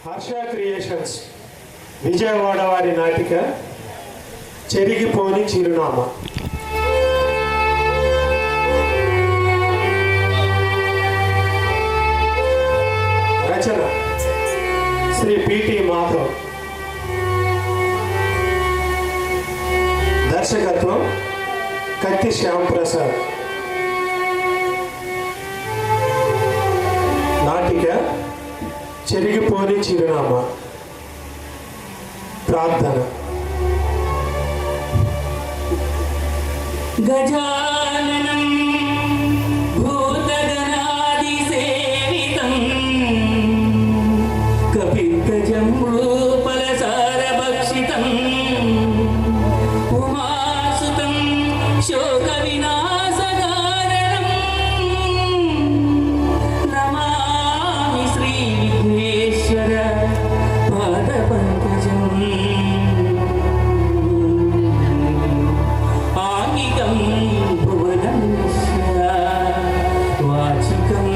Harsha creations Vijayawada వారి నాటిక చెరిగిపోని చిరునామా. రచన శ్రీ పిటి మాధవ్. దర్శకత్వం కత్తి శ్యాంప్రసాద్. నాటిక చెరిగిపోని చిరునామా. ప్రార్థన. గజాననం భూతగణాది సేవితం కపిత్కజంబూఫలసారభక్షితం ఉమాసుతం శోక వినాశకారణం నమామి శ్రీ విఘ్నేశ్వర పాదపంకజం. వాచికం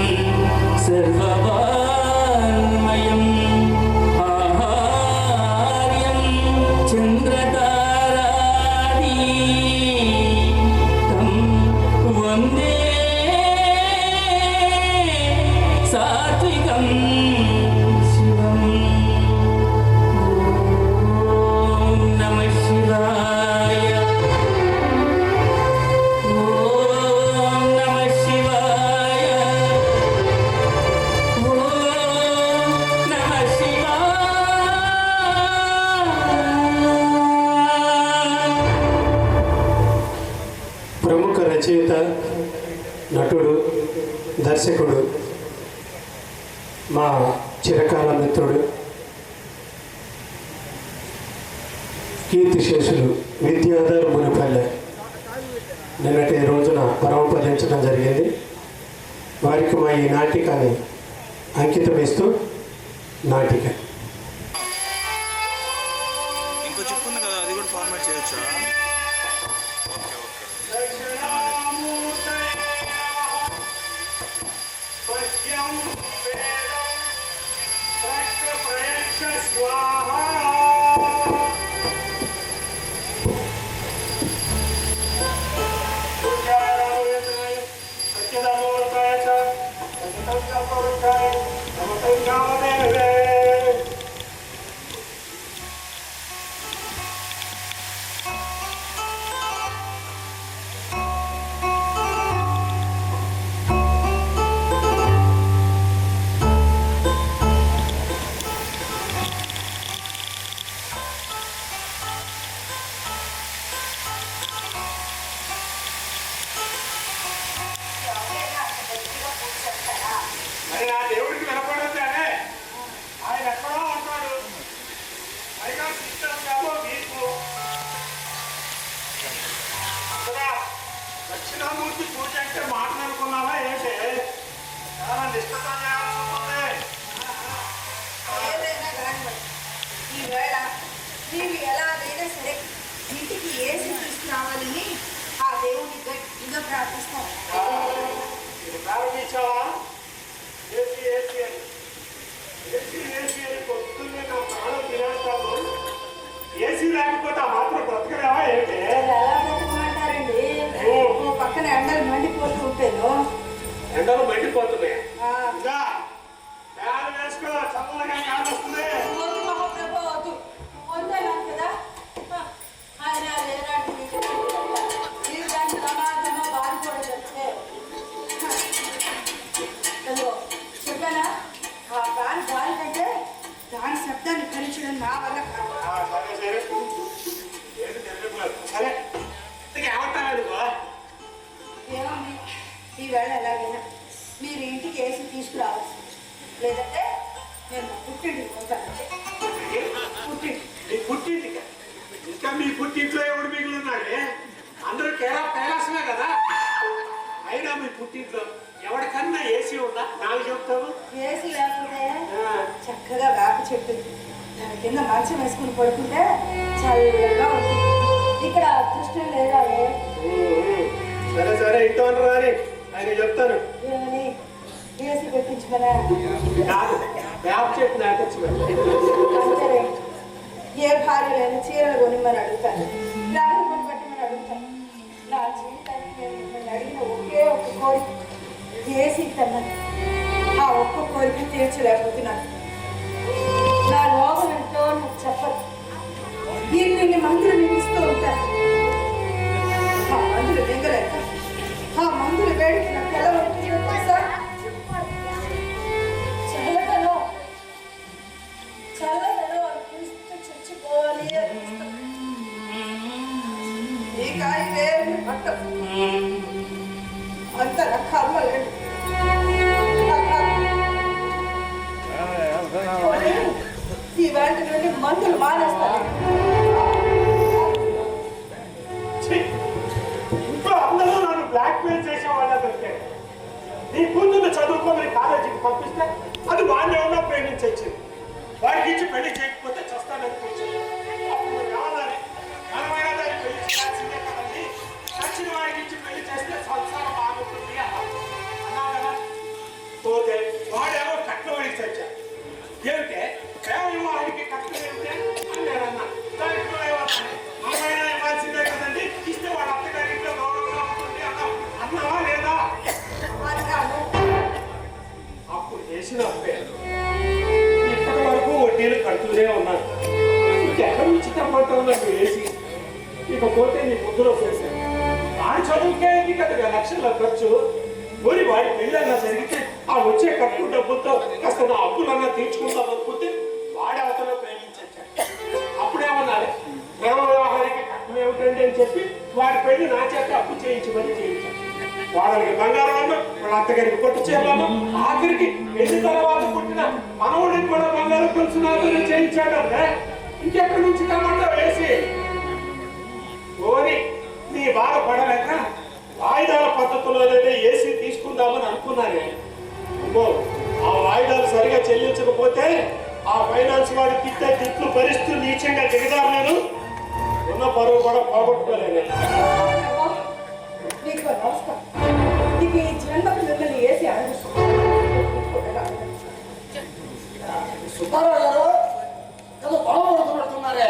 సర్వవాన్మయం ఆహార్యం చంద్రతారాదీతం వందే సాత్వికం శివం. ఓం నమః శివాయ. ప్రముఖ రచయిత, నటుడు, దర్శకుడు, మా చిరకాల మిత్రుడు, కీర్తిశేషులు విద్యాధర్ మునిపల్లె నిన్నటి రోజున పరమపదించడం జరిగింది. వారికి మా ఈ నాటికని అంకితం ఇస్తూ నాటిక. ఇంకో చెప్పుంది కదా, అది కూడా ఫార్మాట్ చేయొచ్చా? మరి నా దేవుడికి వినపడతానే, ఆయన ఎక్కడో ఉంటాడు. అయినా సిస్టమ్ కాదో మీకు దక్షిణామూర్తి పూజ అంటే మాట్లాడుకున్నావా ఏంటి? చాలా నిష్ఠతో చేయాల్సి ఉంటుంది. ఏదైనా కానివ్వండి, ఈవేళ నీవు ఎలాగైనా సరే ఇంటికి ఏసి తీసుకురావాలని ఆ దేవుడిని గట్టిగా ప్రార్థిస్తాం. ప్రారంభించావా? ఏసీ ఏసీ అని ఏసీ ఏసీ అని పొద్దున్నే నా ప్రాణం తినేస్తాను. ఏసీ లేకపోతే ఆ మాత్రం బ్రతకలేవా ఏంటి? ఎలా పెట్టుకుంటారండి? ఓ పక్కన ఎండలు మండిపోతూ ఉంటాను. ఎండలు మండిపోతున్నాయి. ఇంకా ఫ్యాన్ వేసుకో, చల్లగా గాలి వస్తుంది. వద్దు మహాప్రభు, వద్దు. వద్దన్నాను కదా. ఆయన లేనాటి మీరు దాన్ని సమాజంలో బాధపడదంటే చెప్పానా? ఆ గాలి గాలి కంటే దాని శబ్దాన్ని భరించడం నా వల్ల కాదు. సరే సరే ఏంటి తెలియదు. సరే ఇంతకీ ఏమంటావా నువ్వు? ఏమని ఈవేళ ఎలాగైనా మీరు ఇంటికి వేసి తీసుకురావాల్సి, లేదంటే నేను పుట్టింటికి పోతాను. పుట్టింటి నీ పుట్టింటికి ఇంకా మీ పుట్టింట్లో ఎవడు మిగిలిన్నాడే? అందరూ కైలాసమే కదా. అయినా మీ పుట్టింట్లో ఎవరికన్నా ఏసీ ఉందా? నాకు చెప్తావు. ఏసీ లేకపోతే చక్కగా వేప చెట్టు దాని కింద మంచం వేసుకుని పడుకుంటే చల్లగా ఉంటుంది. ఇక్కడ అదృష్టం లేదా? సరే సరే ఇంట్లో రాని ఆయన చెప్తాను. ఏమని ఏసీ పెట్టించుకున్నా కాదు వేప చెట్టు నాటొచ్చు కదా. అంతేలే. ఏ భార్యలైనా చీరలు కొనిమని అడుగుతాను, లేకపోతే పెట్టమని అడుగుతాను. నా జీవితానికి నేను మిమ్మల్ని అడిగిన ఒకే ఒక్క కోరిక ఏసీ కన్నా ఆ ఒక్క కోరిక తీర్చలేకపోతున్నాను. నా లోపం ఎంతో నాకు చెప్పదు. ఇన్ని మందులు మీకు ఇస్తూ ఉంటాను. ఆ మందులు మింగలేక ఆ మందులు వేడికి నాకు ఎలా ఉంటుందో తెలుసా? చల్లదనం అనిపిస్తూ చచ్చిపోవాలి అనిపిస్తుంది. ఈ కాయ వేరు పట్టదు, అంత నా కర్మ లేదు. ఈ వేట నుండి మందులు మానేస్తాను. ఇంట్లో అందరూ నన్ను బ్లాక్ మెయిల్ చేసే వాళ్ళ దొరికారు. నీ కూతురు చదువుకోమని కాలేజీకి పంపిస్తే అది వాడిని ఏమన్నా ప్రేమించొచ్చింది. వాడికి ఇచ్చి పెళ్లి చేయకపోతే చస్తానని కూర్చొని అప్పుడు కావాలని మనమైనా దాన్ని పెళ్లి చేయాల్సిందే కదండి. నచ్చిన వాడికి ఇచ్చి పెళ్లి చేస్తే సంసారం బాగుంటుంది అన్నా కదా. పోతే వాడేమో కట్నం వాడికి చచ్చాడు. ఏమిటే కేవలం వాడికి కట్నం ఏమిటే అని నేను అన్నా. దానికి ఏమన్నా మనమైనా ఇవ్వాల్సిందే కదండి, ఇస్తే వాడు అత్తగారి ఇంట్లో గౌరవంగా ఉంటుంది అన్నావా లేదా? అప్పుడు చేసిన అప్పే ఇప్పటి వరకు వడ్డీలు కడుతూనే ఉన్నాను. ఇంకెక్కడి నుంచి తెమ్మంటావు నాకు వేసి. ఇకపోతే నీ ముద్దులో చేశాను. వాడి చదువుకే కదా 2 లక్షల ఖర్చు. మరి వాడి పెళ్ళన్నా జరిగితే ఆ వచ్చే ఖర్చు డబ్బులతో కాస్త నా అప్పులన్నా తీర్చుకుంటాం అనుకుంటే వాడి అవతల ప్రేమించాడు. అప్పుడేమన్నాడు, ప్రేమ వ్యవహారానికి కట్నం ఏమిటండి అని చెప్పి వాడి పెళ్లి నా చేత అప్పు చేయించమని చేయించాడు. వాళ్ళకి బంగారం అన్నా, వాళ్ళ అత్తగారికి కొట్టు చేయాలన్నా, ఆఖరికి పెళ్లి తర్వాత పుట్టిన మనవుడికి కూడా బంగారం కొలుసు నాతోనే చేయించాడంటే ఇంకెక్కడి నుంచి టమాటా వేసి ఓరి నీ బాధ పడలేక వాయిదాల పద్ధతిలోనే ఏసీ తీసుకుందామని అనుకున్నాను. అమ్మో, ఆ వాయిదాలు సరిగా చెల్లించకపోతే ఆ ఫైనాన్స్ వాడి తిట్టే తిట్లు భరిస్తూ నీచంగా దిగజారలేను. ఉన్న పరువు కూడా పోగొట్టుకోలేను. నీకు నమస్కారం. నీకు ఈ జన్మకు మిమ్మల్ని వేసి అనిపిస్తుంది. సుబ్బారావు గారు ఏదో గొడవ పడుతున్నట్టున్నారే.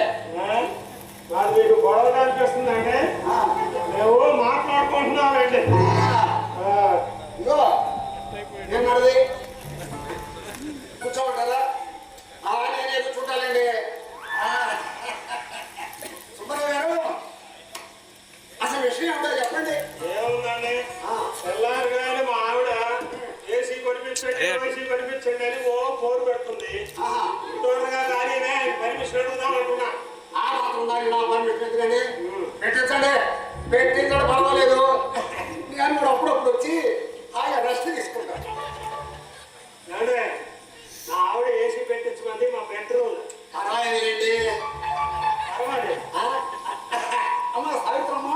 మరి మీకు గొడవగా అనిపిస్తుందంటే మేము మాట్లాడుకుంటున్నామండి. ఇగో ఏమన్నది కూర్చోమంటారా? నేనే కూర్చుంటానండి. సుబ్బారావు గారు అసలు విషయం ఏంటో చెప్పండి. ఏముందండి, తెల్లారుగానే మా ఆవిడ ఏసీ కొనిపించండి ఏసీ కొనిపించండి అని ఓ పోరు పెడుతుంది. త్వరగా కానీ పర్మిషన్ అడుగుదాం అనుకున్నా. ఆ మాత్రం ఉండాలి. నా పర్మిషన్ ఎందుకండి? పెట్టించండి. పెట్టించడం పర్వాలేదు. నేను కూడా అప్పుడప్పుడు వచ్చి హాయిగా రెస్ట్ తీసుకుంటాను. అంటే నా ఆవిడ ఏసీ పెట్టించుకుంది మా బెడ్రూమ్. పర్వాలేదండి. పర్వాలేదు. అమ్మ సావిత్రమ్మ,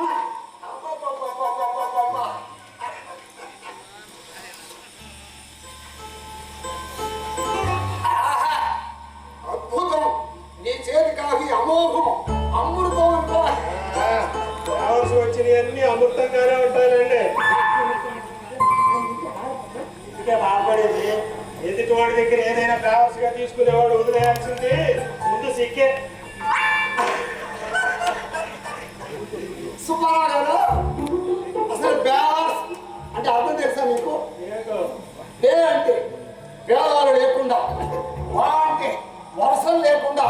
అద్భుతం. నీ చేతి కాఫీ అమోఘం, అమృతం అనుకో. కావాల్సి వచ్చినవన్నీ అమృతంగానే ఉంటాయండి. ఇందుకే బాధపడేది. ఎదుటి వాడి దగ్గర ఏదైనా బ్యాలెన్స్ గా తీసుకునేవాడు వదిలేయాల్సింది ముందు సిక్కే. సుబ్బారావు గారు అసలు బ్యాలెన్స్ అంటే అర్థం తెలుసా మీకు? డే అంటే భేదాలు లేకుండా, వా అంటే వరుసలు లేకుండా,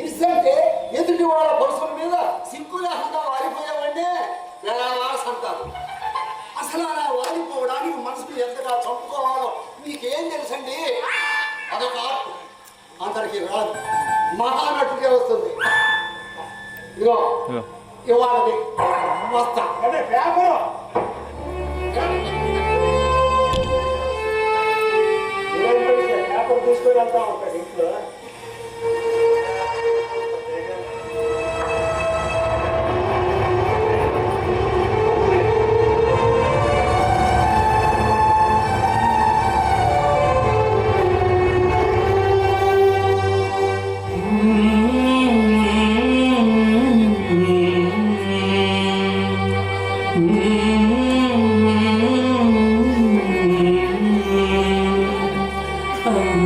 ఇర్స్ అంటే ఎదుటి వాళ్ళ పరుసల మీద సింకు లేకుండా వారిపోయామంటే బ్యాలెన్స్ అంటారు. అసలు అలా వారిపోవడానికి మనసుకు ఎంతగా చంపుకోవాలో మీకేం తెలుసండి? అదొక ఆర్ట్, అందరికి రాదు, మహానటుకే వస్తుంది. ఇదిగో ఇవాళది వస్తా. అంటే పేపరు పేపర్ తీసుకొని వెళ్తా ఉంటాడు ఇంట్లో. Oh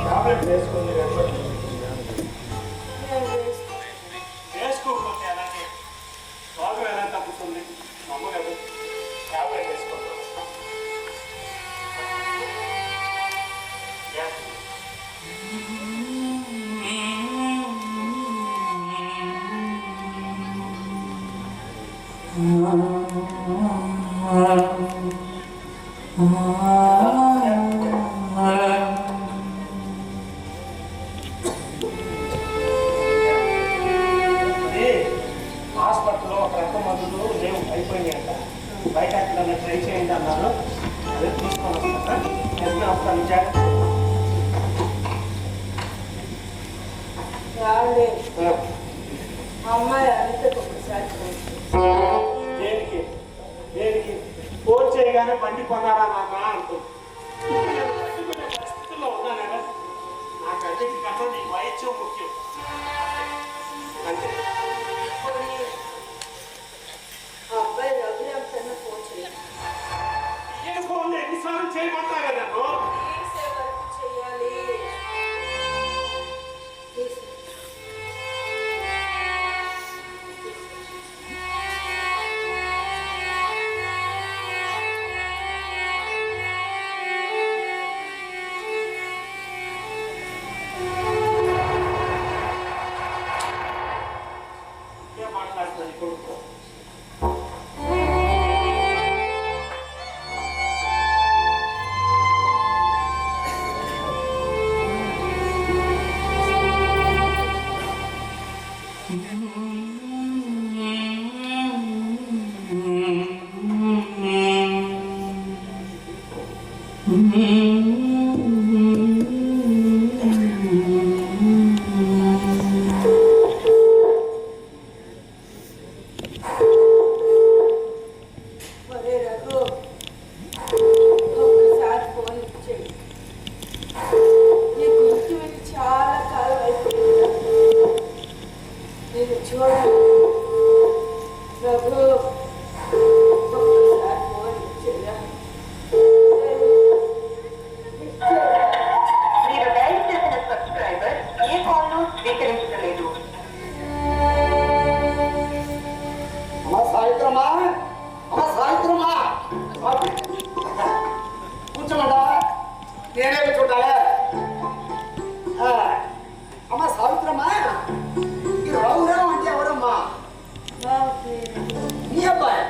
టాబ్లెట్ వేసుకుంది నేను వేసుకో. వేసుకోకపోతే అలాగే రోగం ఎలా తగ్గుతుంది నమ్మగదు టాబ్లెట్ వేసుకుంటాం హాస్పిటల్లో ఒక రకం మందులు లేవు అయిపోయినాయంట బయట ఎక్కడన్నా ట్రై చేయండి అన్నారు అదే తీసుకొని వస్తాను ఎంత వస్తాను జాగ్రత్త రాలే. అమ్మాయి అనితకు ఒకసారి ఫోన్ చేయి. దేనికి దేనికి ఫోన్ చేయగానే బండి కొన్నారా నాన్న అంటుంది బండి కొనే పరిస్థితుల్లో ఉన్నాను కదా నాకు అన్నిటి కన్నా నీ వైద్యం ముఖ్యం అంతే పోనీ ఆ అబ్బాయి రఘురామ్ కన్నా ఫోన్ చేయి. ఏ ఫోన్లో ఎన్నిసార్లు చేయమంటా కదా నన్ను తీసే వరకు చెయ్యాలి. తీసే. ఏం మాట్లాడుతుంది కొడుకు ఒరే రఘు, ఒక్కసారి ఫోన్ ఇచ్చేయి. నీ గుర్తు విని చాలా కాలం అయిపోయింది. నేను చూడాలి. రఘు, ఒక్కసారి ఫోన్ ఇచ్చేయా. మీరు డైల్ చేసిన సబ్స్క్రైబర్ ఏ కాల్ను స్వీకరించలేదు. అమ్మ సావిత్రమా అమ్మ సావిత్రమా కూర్చోమంటా నేనే కూర్చుంటాలే అమ్మ సావిత్రమా ఈ రఘురామ్ అంటే ఎవరమ్మా నీ అబ్బాయి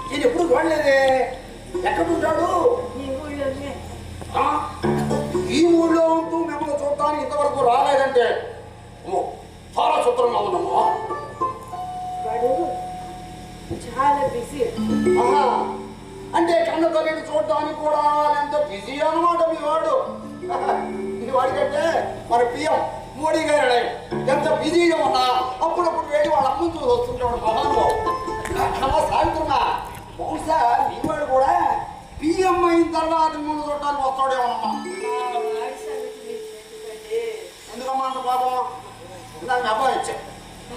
నేను ఎప్పుడు చూడలేదే ఎక్కడుంటాడు ఈ ఊళ్ళోనే ఆ? ఈ ఊళ్ళో ఉంటూ మిమ్మల్ని చూడటానికి ఇంతవరకు రాలేదంటే అమ్మో, చాలా చిత్రంగా ఉందమ్మా వాడు చాలా బిజీ. ఆహా, అంటే కన్న తల్లిని చూడటానికి కూడా ఎంత బిజీ అనమాట మీ వాడు ఈ వాడికంటే మన పిఎం మోడీ గారు ఎంత బిజీగా ఉన్నా అప్పుడప్పుడు వెళ్ళి వాళ్ళ అమ్మని చూసి వస్తుంటాడు మహానుభావు సాగుతున్నా బహుశా మీ వాడు కూడా పిఎం అయిన తర్వాత ముందు చూడటానికి వస్తాడేమోనమ్మా వాడి సంగతి మీకు ఎందుకండి? ఎందుకమ్మా అంత పాపం నాకు అబ్బాయి వచ్చాడు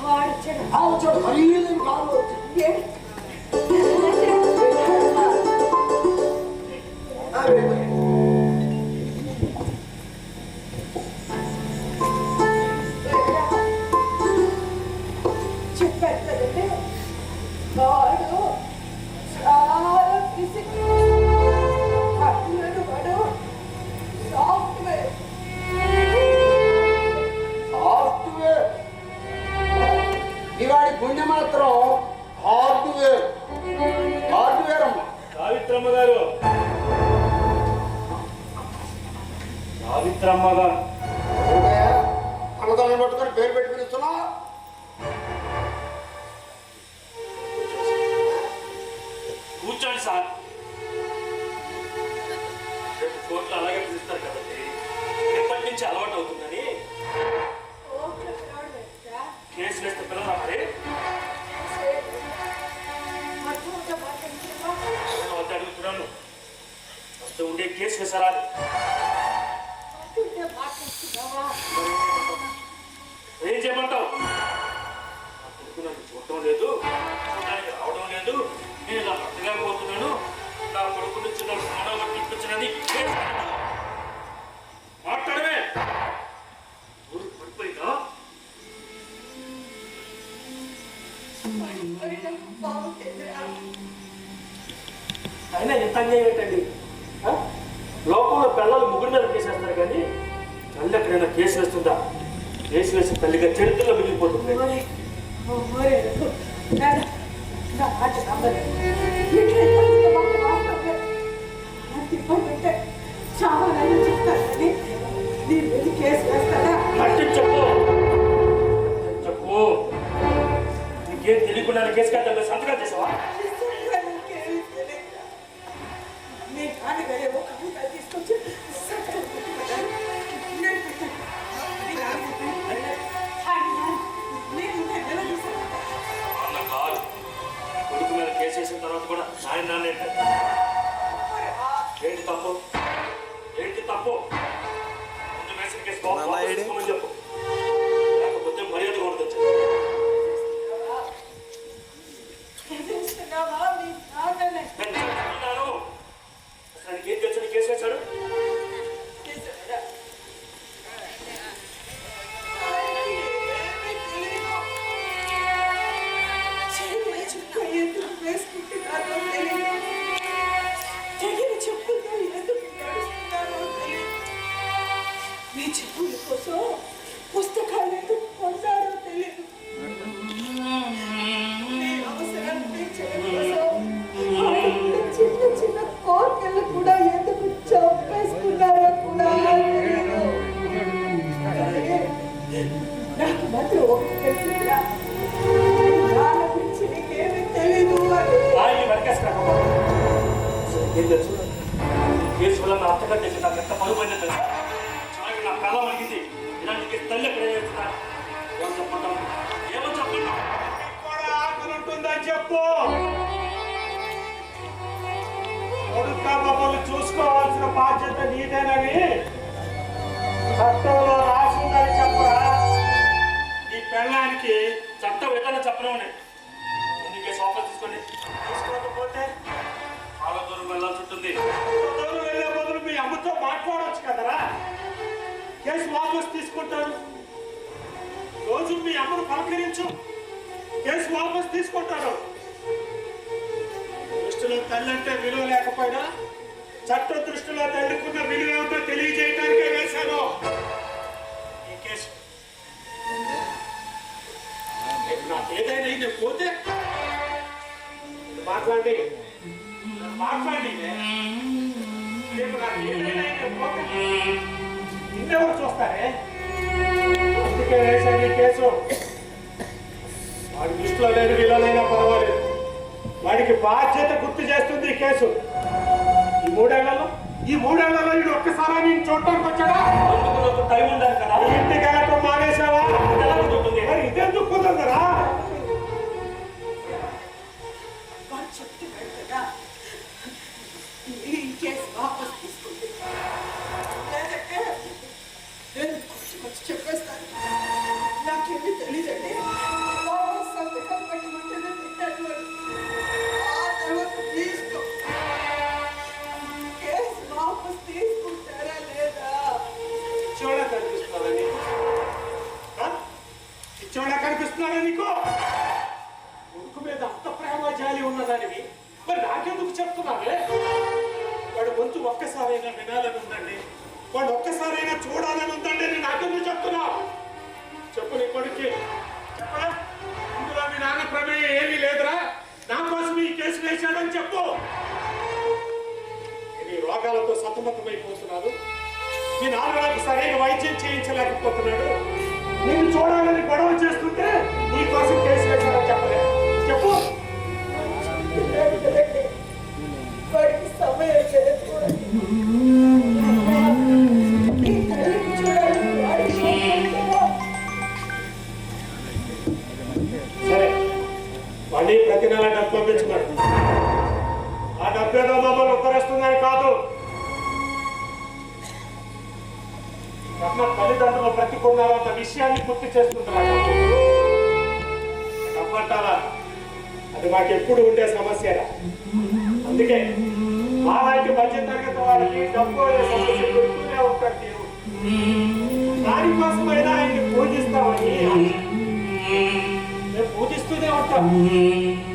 వాడు ఇచ్చాడు. వచ్చాడు ఖరీదైన కారు వచ్చాడు ఏంటి? చెప్పాను కదండి వాడు చాలా ఫిజిక్ వాడు సాఫ్ట్వేర్ ఇవాడి గుండె మాత్రం హార్డ్వేర్ అమ్మా. సావిత్రమ్మ గారు అన్నదాన్ని పట్టుకొని పేరు పెట్టి పిలుస్తున్నా. కూర్చోండి సార్. రేపు కోర్టులో అలాగే పిలుస్తారు కదండి, ఎప్పటి నుంచి అలవాటు అవుతుందని. కేసు వేస్తే పిల్లలు మరి వద్ద అడుగుతున్నాను. వస్తే ఉండే కేసు వేసారా? ఏం చేయమంటావు? నన్ను చూడటం లేదు, చూడడానికి రావడం లేదు, నేను ఇలా పట్టలేకపోతున్నాను, నా కొడుకు నుంచి నన్ను స్నానం బట్టి ఇప్పించడానికి మాట్లాడమే. ఊరు పడిపోయిందా? అయినా ఎంత అన్యాయం ఏంటండి? లోకంలో పిల్లలు ముగ్గురు మీద కేసేస్తారు కానీ తల్లి ఎక్కడైనా కేసు వేస్తుందా? కేసు వేసి తల్లిగా చరిత్రలో మిగిలిపోతుంది. చెప్పు చెప్పు, నీకేం తెలియకుండా కేసు కట్టాలి, సంతకాలు చేసావా? కొడుకు మీద కేసు వేసిన తర్వాత కూడా ఆయన నాన్న ఏంటి తప్పు? ఏంటి తప్పు? ముందు వేసిన కేసు బాగుంది చెప్పు, లేకపోతే మర్యాద కూడా తెచ్చాను. అసలు ఏం తెచ్చని కేసు వేశాడు? చెప్పుల కోసం పుస్తకాలు ఎందుకు కొన్నారో తెలియదు. చిన్న చిన్న కోరికలు కూడా ఎందుకు చంపేసుకున్నారో కూడా తెలియదు. నాకు మాత్రం ఒకటి తెలియదా, నాన్న గురించి నీకేమీ తెలీదు అని. ఏం తెలుసు? కేసు వల్ల నా అత్తగా తెలిసి నాకు ఎంత పలుపోయిందో తెలుసు. నా కళ అడిగింది ఇలాంటి తల్లి ఎక్కడ చేస్తున్నారు? ఏమో చెప్పంటాం, ఏమో చెప్పండి కూడా ఆకులుంటుందని చెప్పు. కొడుక మమ్మల్ని చూసుకోవాల్సిన బాధ్యత నీదేనని చట్టంలో రాసి ఉందని చెప్పరా? ఈ పెళ్ళానికి చట్టం ఏదైనా చెప్పడం ఎందుకే సోఫా తీసుకోండి. తీసుకోకపోతే చాలా దూరం వెళ్ళాల్సి ఉంటుంది. దూరం వెళ్ళే బదులు మీ అమ్మతో మాట్లాడవచ్చు కదరా. కేసు వాపసు తీసుకుంటారు. రోజు మీ అమ్మను పలకరించు, కేసు వాపసు తీసుకుంటారు. దృష్టిలో తల్లి అంటే విలువ లేకపోయినా చట్ట దృష్టిలో తల్లికున్న విలువ ఏమిటో తెలియజేయడానికే వేశాను ఈ కేసు. నాకు ఏదైనా ఇది పోతే మాట్లాడి రేపు నాకు ఏదైనా పోతే ఇంకెవరు చూస్తారే? అందుకే వేశాను ఈ కేసు. వాడి దృష్టిలో లేని విలువలైనా పర్వాలేదు, వాడికి బాధ్యత గుర్తు చేస్తుంది ఈ కేసు. ఈ మూడేళ్లలో వీడు ఒక్కసారి నేను చూడటానికి వచ్చాడా? టైం ఉండాలి కదా. ఇంటికి వెళ్ళటం మానేసావా? మరి ఇదెందుకు కుదరదురా? చెప్పేస్తాను, నాకేమీ తెలీదండి. సంతకం పెట్టమంటేనే పెట్టాను. ఆ తర్వాత తీసుకో, కేసు వాపస్ తీసుకుంటారా లేదా? చూడ కనిపిస్తుందని చెప్తున్నావే? వాడు గొంతు ఒక్కసారైనా వినాలని ఉందండి, వాడు ఒక్కసారైనా చూడాలని ఉందండి. నేను నాకెందుకు చెప్తున్నా? చెప్పు నీ కొడుక్కి చెప్పరా? ఇందులో మీ నాన్న ప్రమేయం ఏమీ లేదురా, నా కోసం ఈ కేసు వేశాడని చెప్పు. నీ రోగాలతో సతమతమైపోతున్నాడు, మీ నాన్న నాకు సరైన వైద్యం చేయించలేకపోతున్నాడు, నేను చూడాలని గొడవ చేస్తుంటే నీ కోసం కేసు వేశాడని చెప్పలే. చెప్పు. వాడికి సమయం లేదు చూడండి. ఈ తల్లిని చూడాలి, వాడి సరే, మళ్ళీ ప్రతి నెల డబ్బు పంపించుకోండి. ఆ డబ్బు ఏదో మమ్మల్ని ఉద్ధరిస్తుందని కాదు, కన్న తల్లిదండ్రుల బ్రతికున్నారంత విషయాన్ని గుర్తు చేస్తున్నారు. డబ్బు అంటారా, అది మాకు ఎప్పుడు ఉండే సమస్యరా. అందుకే మాలాంటి మధ్య తరగతి వారికి డబ్బు అనే సమస్య పెడుతూనే ఉంటాడు దేవుడు. దానికోసమైనా ఆయన్ని పూజిస్తామని మేము పూజిస్తూనే ఉంటాం.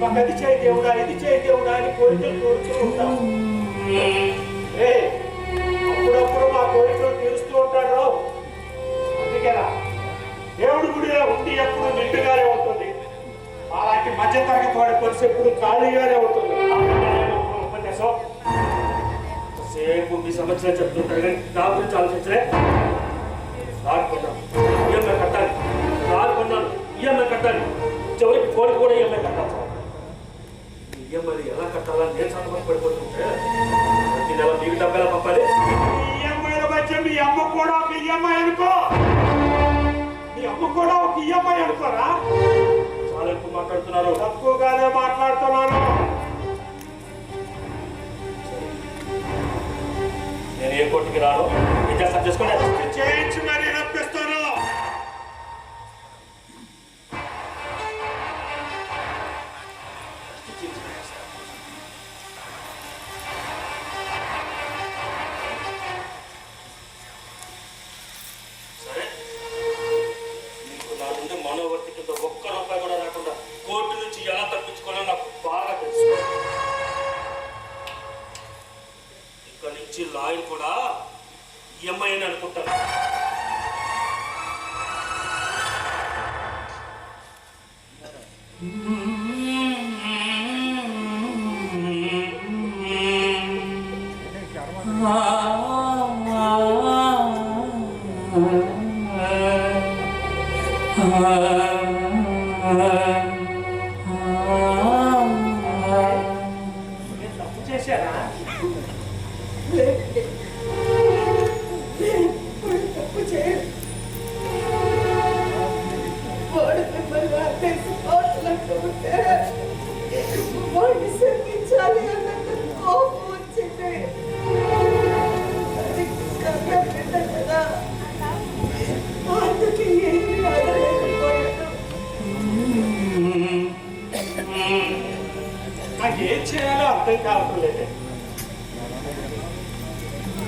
మాకు అది చేయి దేవుడా, ఇది చేయి దేవుడా అని కోరికలు కోరుతూ ఉంటాం. అప్పుడప్పుడు మా కోరికలు తీరుస్తూ ఉంటాడు. అందుకేనా దేవుడి గుడిలో ఉండి ఎప్పుడు నిండుగానే ఉంటుంది, అలాంటి మధ్య తరగతి వాడి పరిస్థితి ఎప్పుడు ఖాళీగానే ఉంటుంది. ఉపన్యాసం సేపు మీ సమస్యలు చెప్తుంటారు కానీ నా గురించి ఆలోచించలే. కారు కొన్నాను, ఈఎంఐ కట్టాలి. కారు కొన్నాను, ఈఎంఐ కట్టాలి. చివరికి ఫోన్ కూడా ఈఎంఐ కట్టాలి. ఈఎంఐలు ఎలా కట్టాలని నేను సంతకం పడిపోతుంటే ప్రతి నెల మీకు డబ్బులా పంపాలి. ఈఎంఐల మధ్య మీ అమ్మ కూడా ఒక ఈఎంఐ అనుకో, మీ అమ్మ కూడా ఒక ఈఎంఐ అనుకోరా. చాలా ఎక్కువ మాట్లాడుతున్నారు. తక్కువగానే మాట్లాడుతున్నాను. నేను ఏ కోర్టుకి రాను, విద్యాసం చేసుకుని చేయించి మరీ రప్పిస్తాను. సరే, నీకు నా నుండి మనోవర్తి కింద ఒక్క రూపాయి కూడా రాకుండా కోర్టు నుంచి ఎలా తప్పించుకోవాలో నాకు బాగా తెలుసు. ఇక్కడ నుంచి లాయర్ కూడా ఈఎంఐ అని అనుకుంటాను. తప్పు చేశారా? తప్పు చేయరు. వాడు మిమ్మల్ని అర్థేసి పోతున్నట్టు ఉంటే వాడిని శిక్షించాలి అన్నట్టు కోపం వచ్చింది. అది కన్న బిడ్డ కదా, అందుకే ఏమీ అదలేకపోయాడు. నాకేం చేయాలో అర్థం కావటం లేదు.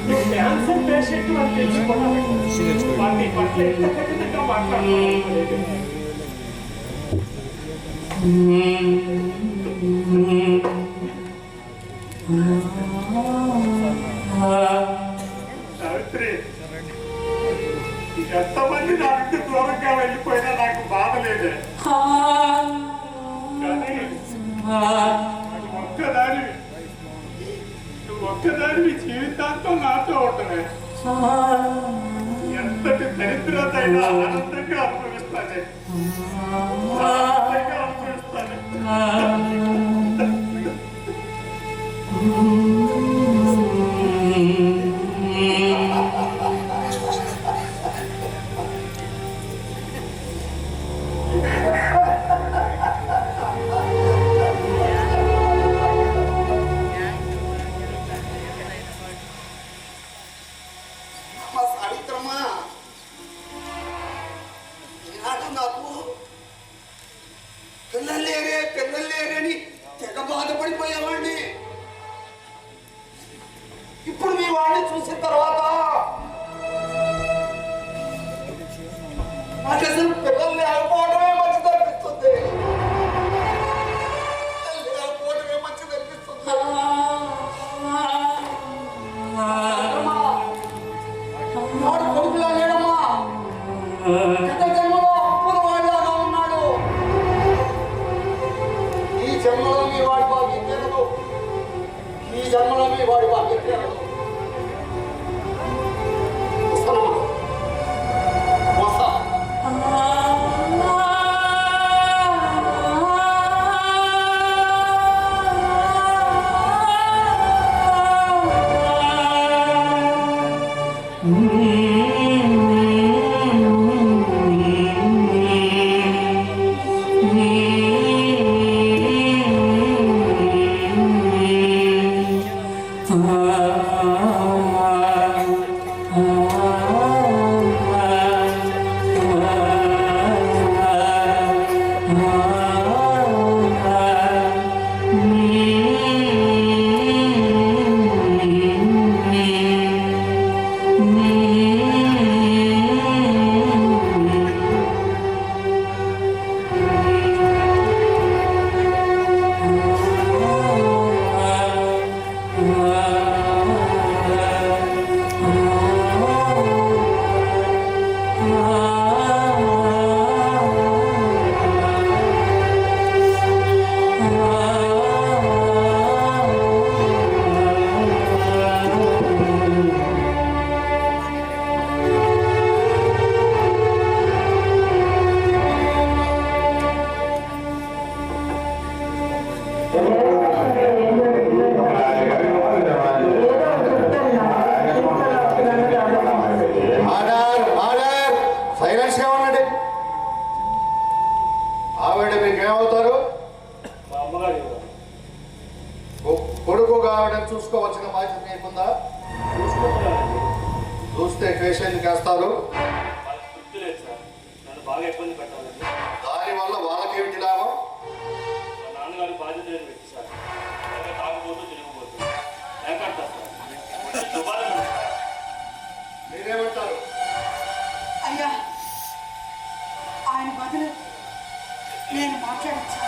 నువ్వు క్యాన్సర్ పేషెంట్ అని తెలుసుకున్నావు, వాటి పట్ల ఎంత కఠినంగా మాట్లాడుతున్నావు. సావిత్రి, ఎంతమంది నా నుండి దూరంగా వెళ్ళిపోయినా నాకు బాధ లేదే, కానీ ఒక్కదానివి జీవితాంతం నాతో ఉండవే. ఎంతటి దరిద్రతైనా ఆనందంగా అనుభవిస్తానే, ఆనందంగా అనుభవిస్తానే. పిల్లలేరని తెగ బాధపడిపోయేవాడిని. ఇప్పుడు మీ వాడిని చూసిన తర్వాత నాకు అసలు పిల్లలు లేకపోవడమే మంచిది అనిపిస్తుంది. లేకపోవడమే మంచిది అనిపిస్తుంది. ఆర్డర్ ఆర్డర్ సైలెన్స్ గా ఉండండి. ఆవిడ మీకేమవుతారు? మా అమ్మగారు కదా. కొడుకుగా ఆవిడని చూసుకోవాల్సిన బాధ్యత మీకుందా? చూసుకుంటున్నానండి. చూస్తే కేసులు వేస్తారు. వాళ్ళకి తృప్తి లేదు సార్. నన్ను బాగా ఇబ్బంది పెట్టాలండి. దానివల్ల వాళ్ళకేమిటి లాభం? మా నాన్నగారు బాధ్యత లేని వ్యక్తి సార్. లేక తాగుబోతూ తిరిగిపోతూ లేకంటారు సార్. దుబారా మీరేమంటారు? అయ్యా ఆయన బదులు నేను మాట్లాడచ్చు.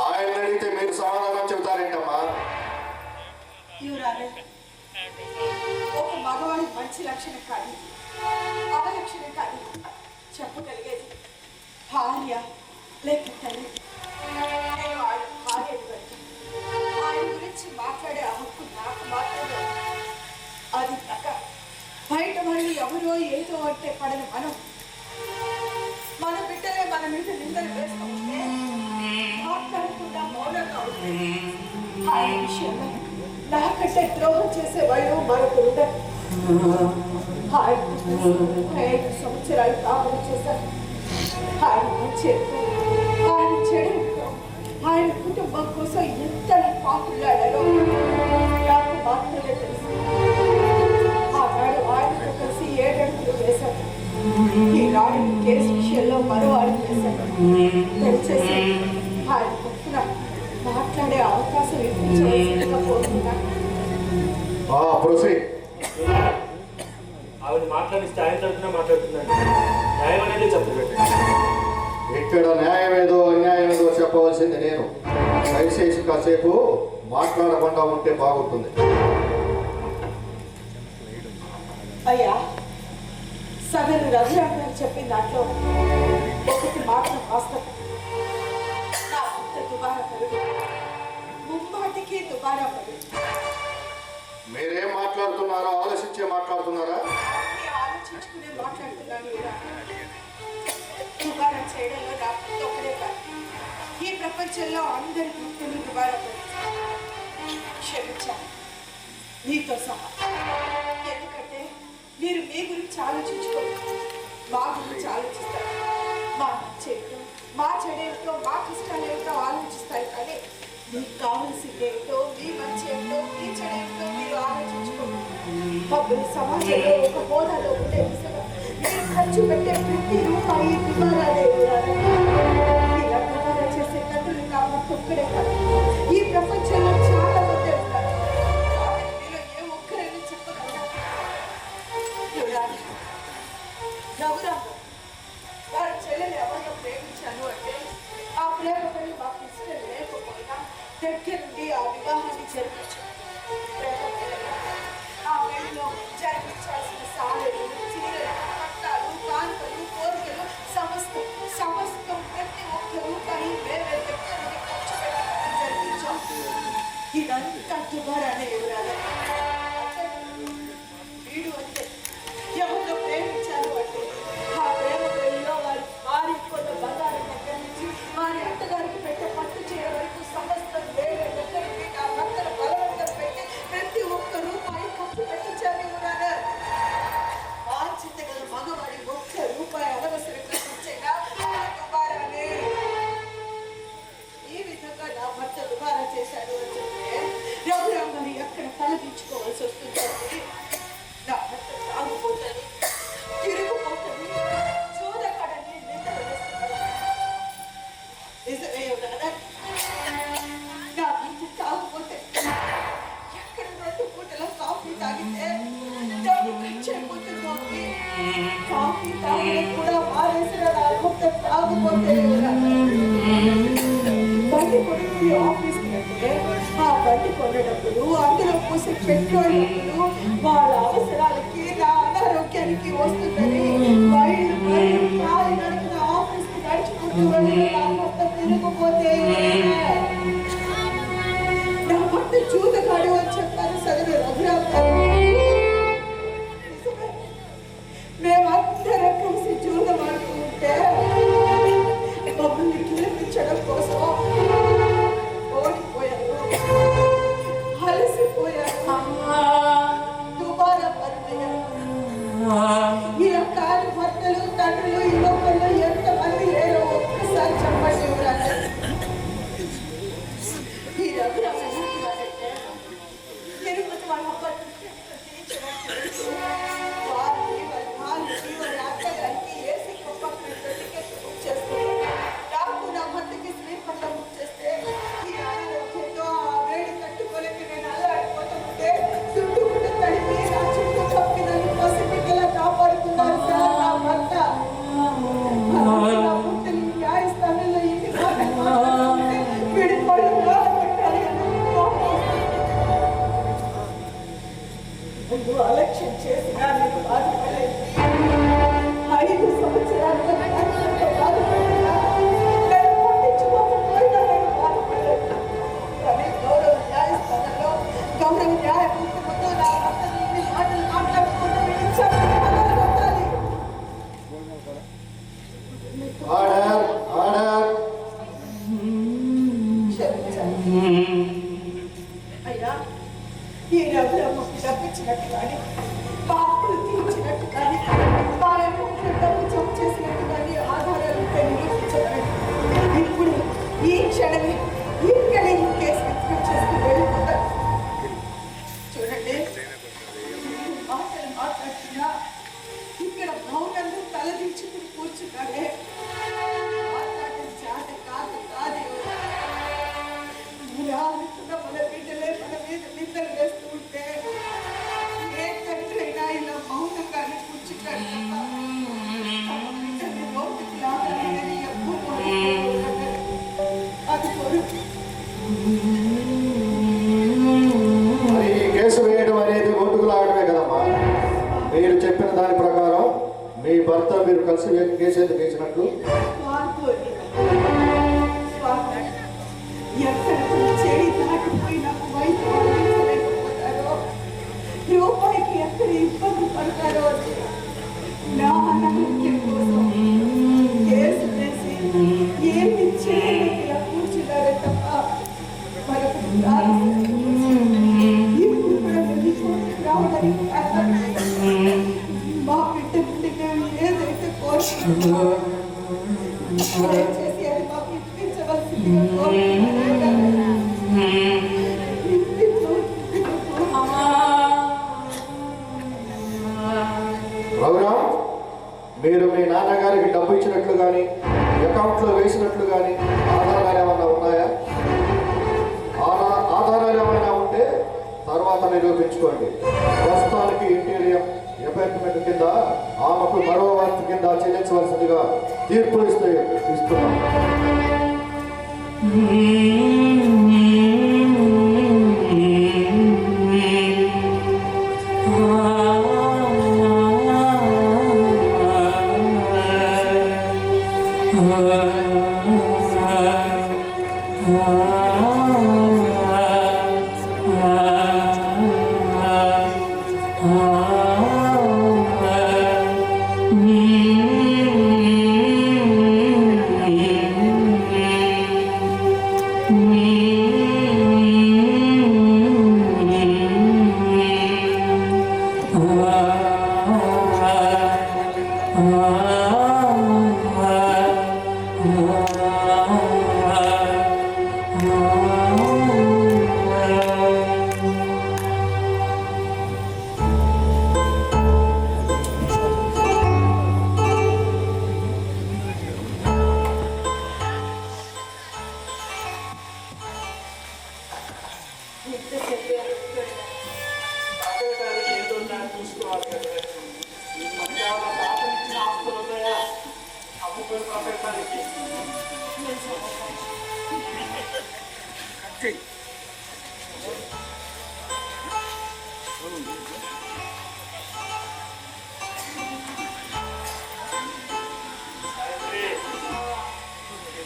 ఆయన అడిగితే మీరు సమాధానం చెబుతారేంటమ్మా? యువరాలే ఒక మగవాడి మంచి లక్షణం కాదు, అవలక్షణం కాదు చెప్పగలిగేది భార్య లేక తల్లి. నేను ఆయన భార్య ఆయన గురించి మాట్లాడే హక్కు నాకు మాత్రమే. అది కాక బయట వాళ్ళు ఎవరో ఏదో అంటే పడని మన బిడ్డలే మన మీద నిందలు వేస్తూ ఉంటే మాట్లాడకుండా మౌనంగా ఉంటే ఆయన విషయంలో నాకంటే ద్రోహం చేసే వాళ్ళు మరొకరు ఉండరు. ఆయన 5 సంవత్సరాలు కాపురం చేశారు. ఆయన మంచితో ఆయన చెడుతో ఆయన కుటుంబం కోసం ఎంత పాకులాడారో నాకు మాత్రమే తెలుసు. ఆనాడు ఆయనతో కలిసి 7 అడుగులు వేశారు. ఈనాడు కేసు విషయంలో మరో అడుగు వేశారు. దయచేసి ఆయన తరఫున మాట్లాడే అవకాశం ఇప్పించవలసిందిగా కోరుతున్నాను. ఆవిడ మాట్లాడిస్తే ఆయన తరఫున మాట్లాడుతున్నాను. న్యాయం అనేది చెప్పబెట్టండి. ఇక్కడ న్యాయం ఏదో అన్యాయం ఏదో చెప్పవలసింది నేను. దయచేసి కాసేపు మాట్లాడకుండా ఉంటే బాగుంటుంది. అయ్యా సదరు రఘురామ్ గారు చెప్పిన దాంట్లో ఒకటి మాత్రం వాస్తవం. నా భర్త దుబారా పరుడు, ముమ్మాటికి దుబారా పరుడు. మీరేం మాట్లాడుతున్నారో ఆలోచించే మాట్లాడుతున్నారా? ఆలోచించుకునే మాట్లాడుతున్నాను. దుబారా చేయడంలో నా భర్త ఒకడే కాదు, ఈ ప్రపంచంలో అందరి భక్తులు దుబారా పరుడు. క్షమించాను నీతో సహా. ఎందుకంటే మీరు మీ గురించి ఆలోచించుకోరు, మా గురించి ఆలోచిస్తారు. మా మంచేంటో మా చెడేంటో మా కష్టాలేంటో ఆలోచిస్తారు. కానీ మీకు కావలసిందేంటో మీ మంచి ఏంటో మీ చెడేంటో మీరు ఆలోచించుకోరు. పబ్బులు సమాజంలో ఒక హోదాలో ఉండే దిశగా మీరు ఖర్చు పెట్టే ప్రతి రూపాయి దుబారాలే. ఇలా దుబారా చేసే కథలు నా భర్త ఒక్కడే కాదు, ఈ ప్రపంచంలో చాలా మంది ఉంటారు. మీలో ఏ ఒక్కరైనా చెప్పగలరా? రఘురామ్ వారి చెల్లెలు ఎవరిలో ప్రేమించాను అంటే ఆ ప్రేమ పని మాకు ఇష్టం లేకపోయినా దగ్గరుండి ఆ వివాహాన్ని జరిపించాను. ప్రేమ పిల్లలు ఆ పెళ్లిలో జరిపించాల్సిన సాలెలు, చీరలు, పట్టాలు, కానుకలు, కోరికలు సమస్తం ప్రతి ఒక్క రూపాయి మేమే దగ్గరుండి ఖర్చు పెట్టి జరిపించాం. ఇదంతా దుబారానే ఎవరాలి. వీడు అంటే ఎవరిలో ప్రేమించారు అంటే ఆ ప్రేమ పెళ్లిలో వారి కొన్న బంగారం దగ్గర నుంచి వారి అత్తగారికి పెట్టే పట్టు చీర వరకు సమస్తం వేరే దగ్గరికి నా భర్తను బలవంతం పెట్టి ప్రతి ఒక్క రూపాయి ఖర్చు పెట్టించారు. కూడా వాంఛిత గల మగవాడి ఒక్క రూపాయి అనవసరంగా ఖర్చైనా దుబారానే. ఈ విధంగా నా భర్త దుబారా చేశాడు అని చెప్తే రఘురామ్ గారు ఎక్కడ తలదించుకోవాల్సి వస్తుంది. నా భర్త తాగుపోతుంది, తిరిగిపోతుంది, చూడకడని నిద్ర వేస్తున్నాడు. నిజమే ఎవరన్నా? నా భర్త తాగుపోతే ఎక్కడ 2 పూటల కాఫీ తాగితే డబ్బు ఖర్చు అయిపోతుంది. కాఫీ తాగడం కూడా మానేసిన నా భర్త తాగుపోతే బండి కొనుక్కుని ఆఫీస్కి వెళ్తే ఆ బండి కొనేటప్పుడు అందులో పోసే పెట్రోల్ డబ్బులు వాళ్ళ అవసరాలకి నా అనారోగ్యానికి వస్తుందని బయలు కాలి నడుపున ఆఫీస్కి నడుచుకుంటూ వెళ్ళి నా భర్త తిరిగిపోతే నా భర్త చూతగాడు అని చెప్పారు సదరు రఘురామ్ గారు. మేమందరం కలిసి చూడమాడుతూ ఉంటే మమ్మల్ని కిలిపించడం కోసం క్షమించండి. అయ్యా, ఈ రఘురామకు డబ్బిచ్చినట్టు కానీ మా అప్పులు తీర్చినట్టు కానీ వాళ్ళకు డబ్బు జమ చేసినట్టు కానీ ఆధారాలు నిరూపించబడి ఇప్పుడు ఈ క్షణమే ఇక్కడే ఈ కేసు చేసుకుని వెళ్ళిపోతారు. చూడండి, మాటలు మాట్లాడుతున్నా ఇక్కడ మౌనంలో తలదించుకుని కూర్చున్నాడే మాట్లాడే చేత కాదు కాదు. మన బిడ్డలే మన మీద నిద్ర వేస్తూ ఉంటే ఏ తండ్రి అయినా ఇలా మౌనంగానే కూర్చుంటాడు తప్ప తమ బిడ్డని నోటికి లాగాలని ఎప్పుడు అది కొరకు. మరి ఈ కేసు వేయడం అనేది ఓటుకు లాగడమే కదమ్మా. మీరు చెప్పిన దాని ప్రకారం మీ భర్త మీరు కలిసి కేసు ఎందుకు వేసినట్లు? ఎక్కడ చేయి దాటిపోయినా వైద్యం అందించలేకపోతారో, రూపాయికి ఎక్కడ ఇబ్బంది పడతారో నా అనారోగ్యం కోసం కేసు వేసి ఏమి చేయలేక ఇలా కూర్చున్నారే తప్ప మరొక ఇప్పుడు కూడా వెళ్ళి కోర్టుకు రావడానికి కారణం మా బిడ్డ నుండి మేము ఏదైతే కోరుకుంటున్నామో దయచేసి అది మాకు ఇప్పించవలసిందిగా కోరుకుంటున్నాను. రఘురామ్, మీరు మీ నాన్నగారికి డబ్బు ఇచ్చినట్లు కానీ అకౌంట్లో వేసినట్లు కానీ ఆధారాలు ఏమైనా ఉన్నాయా? ఆధారాలు ఏమైనా ఉంటే తర్వాత నిరూపించుకోండి. ప్రస్తుతానికి ఇంటీరియం అపార్ట్మెంట్ కింద ఆమెకు మరో వంతు కింద చెల్లించవలసిందిగా తీర్పు ఇస్తున్నాం. చూసుకోవాలి కదా. ఈ మధ్య తాతలు ఇచ్చిన ఆస్తులు ఉన్నాయా అమ్ముకొని ప్రపంచానికి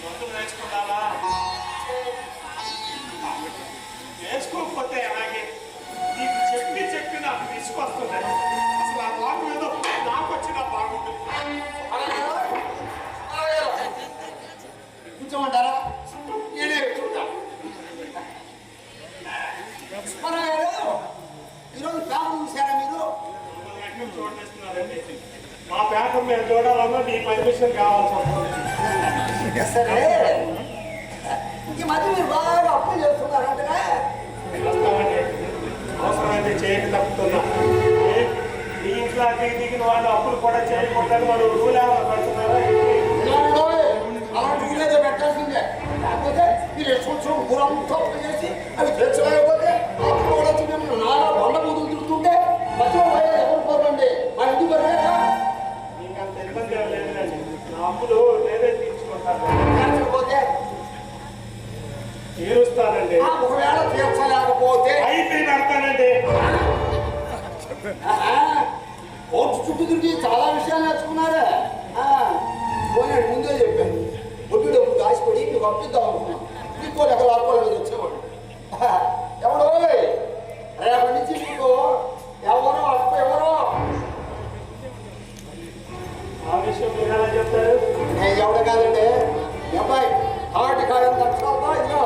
మందులు వేసుకుంటావా? వేసుకోకపోతే అలాగే నీకు చెప్పి నాకు తీసుకొస్తుంది. అసలు ఆ బాగు ఏదో నాకు వచ్చిన బాగుంటుంది. కూర్చోమంటారా? నేనే కూర్చుంటా. ఈరోజు పేపర్ చూసారా మీరు? చూడేస్తున్నారండి. మా పేపర్ మేము చూడాలన్నా నీ పర్మిషన్ కావాల్సి వస్తుంది. సరే, ఈ మధ్య మీరు బాగా అప్పులు చేస్తున్నారంటే అవసరమైతే చేయక తప్పుతున్నా. నీ ఇంట్లో దిగిన వాళ్ళు అప్పులు కూడా చేయకూడదని వాళ్ళు రూల్ ఏమైనా పెడుతున్నారా? అలాంటి ఊళ్ళో పెట్టాల్సిందే. లేకపోతే మీరు కొంచెం ఊరంతా చేసి అవి తెచ్చలేకపోతే అప్పుడు కూడా వచ్చి మేము నానా బండ బుద్ధులు తిరుగుతుంటే మధ్యలో ఎవరు పోరండి మా ఇంటికి వరలేదా? నీకు అంత ఇబ్బంది ఏం లేదండి. నా అప్పులు నేనే తీర్చుకుంటాను. తీర్చకపోతే తీరుస్తానండి. ఒకవేళ తీర్చలేకపోతే అయితే పెడతానండి. కోర్టు చుట్టూ తిరిగి చాలా విషయాలు నేర్చుకున్నారే. పోయినాడు ముందే చెప్పాను. ఒడ్డు డబ్బు దాచిపడి నువ్వు పంపిద్దాం అనుకున్నాను. ఇంకో లెక్కలు ఆడుకోలేదు వచ్చేవాడు. ఎవడో రేపటి నుంచి మీకు ఎవరో అప్పు ఎవరో ఆ విషయం మీరు ఎలా చెప్తారు? నేను ఎవడ కాదండి అబ్బాయి కాబట్టి కాదు లక్షలతో ఇదిగో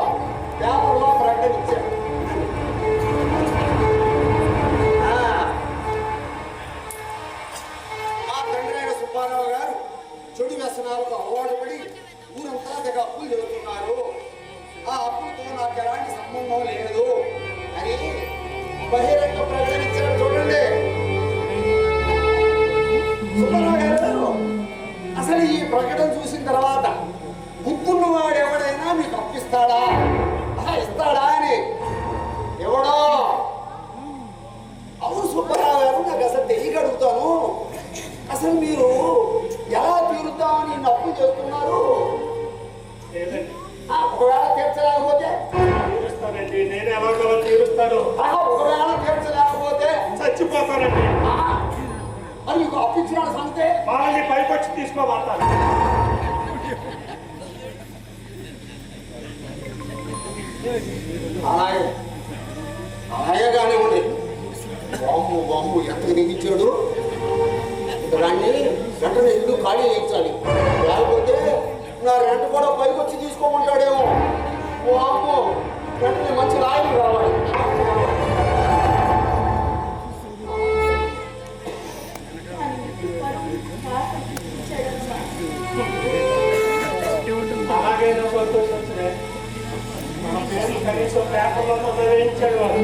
చచ్చిపోతానండి. నేను ఎలాగోలా తీరుస్తాను. ఒకవేళ తీర్చలేకపోతే చచ్చిపోతానండి. మరి నీకు అప్పించిన సంగతే వాళ్ళని పైకి వచ్చి తీసుకోబడతాను. అలాగే అలాగే కానివ్వండి. బాంబు బాంబు ఎంతకు దిగించాడు. దాన్ని వెంటనే ఇల్లు ఖాళీ చేయించాలి. లేకపోతే నా రెంట్ కూడా పైకి వచ్చి తీసుకోమంటాడేమో. బాంబు వెంటనే మంచి లాయలు రావాలి. అలాగైనా సంతోషించలే. మన పేరు కనీసం పేపర్లో వేయించాడు వాడు.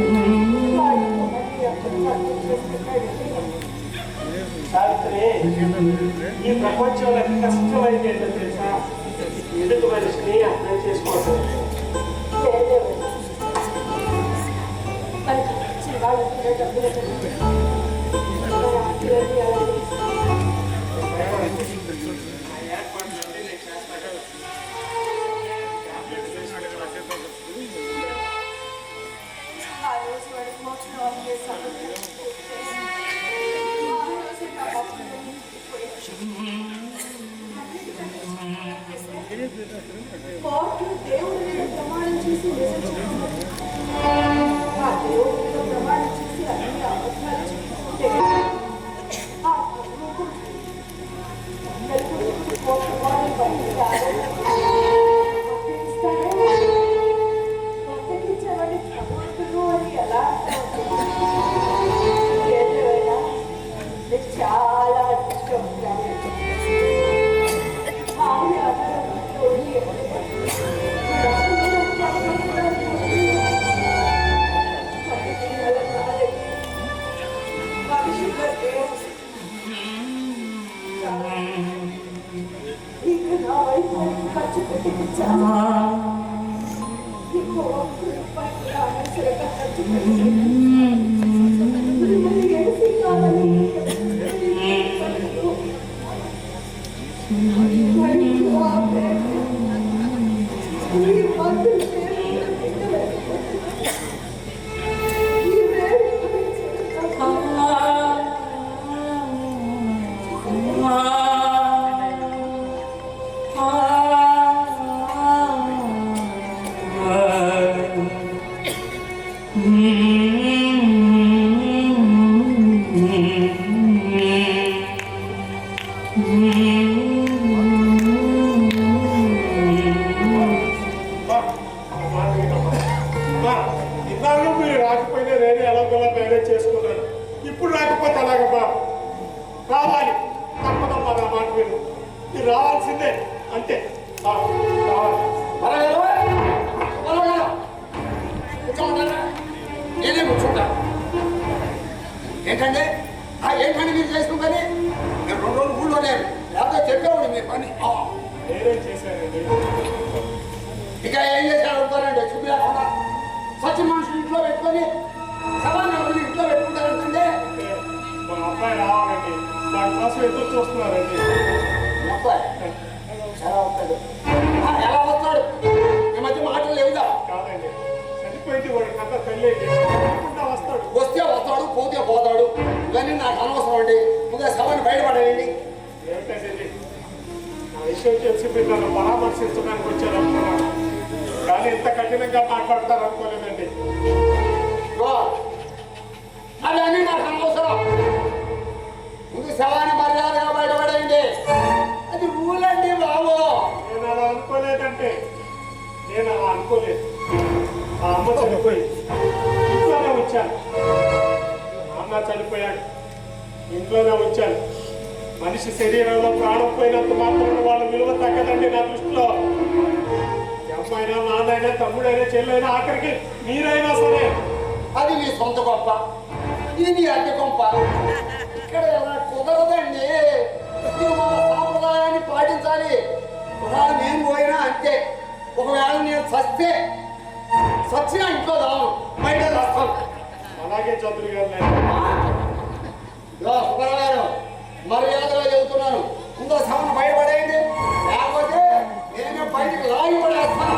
సావిత్రి, ఈ ప్రపంచంలో అతి కష్టమైంది ఏంటో తెలుసా? ఎదుటి మనిషిని అర్థం చేసుకోవడం. కోర్టు దేవుడి మీద ప్రమాణం చేసి నిజం చెప్తున్నారు. ఆ దేవుడి మీద ప్రమాణం చేసి అన్ని అబద్ధాలు చెప్పుకుంటే ఆ ప్రభువుకు నలుగురు కోర్టు వారి బయటికి బద్దకించేవాడి భగవంతుడు అని ఎలా ఏదేమైనా చాలా అదృష్టం. ఖర్చు పెట్టి ఇన్నాళ్ళు మీరు రాకపోయినా నేను ఎలాగోలా మేనేజ్ చేసుకున్నాను. ఇప్పుడు రాకపోతే అలాగబ్బా, రావాలి. తప్పదమ్మా, నా మాట మీరు మీరు రావాల్సిందే, అంతే. రావాలి. నేనే కూర్చుంటా. ఏంటంటే ఏంటంటే మీరు చేసుకుంటే నేను 2 రోజులు ఊళ్ళో లేరు. లేకపోతే చెప్పేవాడు మీ పని. నేనేం చేశానండి? ఇక ఏం చేశాడు అడుగుతానండి. చూపించకుండా సచి మనుషులు ఇంట్లో పెట్టుకొని సవాళ్ళు ఎవరిని ఇంట్లో పెట్టుకుంటారంటే మా అబ్బాయి రావాలండి. దానికోసం ఎదురు చూస్తున్నారండి. అబ్బాయి ఎలా వస్తాడు? ఎలా వస్తాడు? ఈ మధ్య మాటలు లేవుగా. కాదండి, చనిపోయింది వాడి కథ పెళ్ళి వస్తాడు. వస్తే వస్తాడు, పోతే పోతాడు. ఇవన్నీ నాకు అనవసరం అండి. ముందే సభని బయటపడేయండి. ఏమిటండి, నా విషయం తెలిసి మీరు నన్ను పరామర్శించడానికి వచ్చారు అనుకున్నాను, కానీ ఇంత కఠినంగా మాట్లాడతారు అనుకోలేదండి. అవన్నీ నాకు అనవసరం. ముందు శవాన్ని మర్యాదగా బయటపడేయండి. అది రూల్ అండి బాబు. నేను అలా అనుకోలేదంటే, నేను అలా అనుకోలేదు. ఆ అమ్మ చనిపోయి ఇంట్లోనే వచ్చాను. అన్న చనిపోయాడు, ఇంట్లోనే వచ్చాను. మనిషి శరీరంలో ప్రాణం పోయినంత మాత్రం వాళ్ళ విలువ తగ్గదండి నా దృష్టిలో. అమ్మాయినా, నాన్నైనా, తమ్ముడైనా, చెల్లైనా, ఆఖరికి మీరైనా సరే. అది నీ సొంత గొప్ప, ఇది నీ అద్దె గొప్ప. ఇక్కడ ఎలా కుదరదండి. మీరు మన సాంప్రదాయాన్ని పాటించాలి. ఒకవేళ నేను పోయినా అంతే. ఒకవేళ నేను చస్తే సచ్చినా ఇంట్లో రాను, బయట వస్తాను. అలాగే చదువు గారు. సుబ్బారావు మర్యాదగా చెబుతున్నాను, ముందు సభను బయటపడేయండి. లేకపోతే నేను బయటకు లాగి పడేస్తాను.